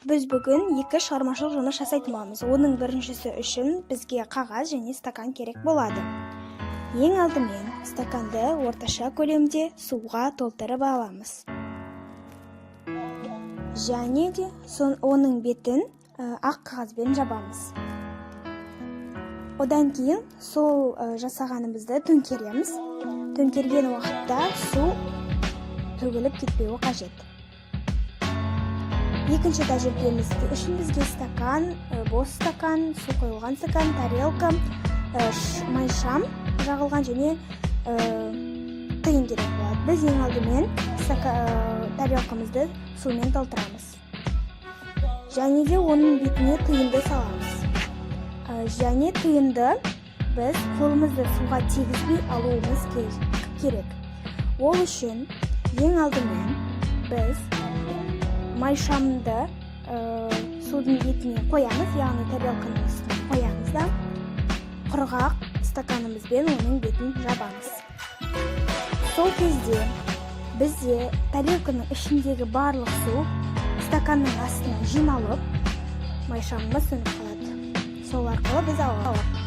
Біз бүгін екі шығармашылық жұмыс жасайтынбыз. Оның біріншісі үшін бізге қағаз және стакан керек болады. Ең алдымен стаканды орташа көлемде суға толтырып аламыз. Және де оның бетін ақ қағазбен жабамыз. Одан кейін сол жасағанымызды төңкереміз. Төңкерген уақытта су төгіліп кетпеуі қажет. Екінші тәжірибеміз үшін бізге стакан, бос стакан, су қойылған стакан, тарелка, майшам жағылған және тиын керек болады. Біз ең алдымен тарелкамызды сумен толтырамыз. Және де оның бетіне тиынды саламыз. Және тиынды біз қолымызды суға тигізбей алуымыз керек. Ол үшін ең алдымен біз майшамды судың бетіне қоямыз, яғни тарелканың үстіне қоямыз да құрғақ стаканымызбен оның бетін жабамыз. Сол кезде бізде тарелканың ішіндегі барлық су стаканның астына жиналып, майшамымыз сөніп қалады. Сол арқылы біз аламыз.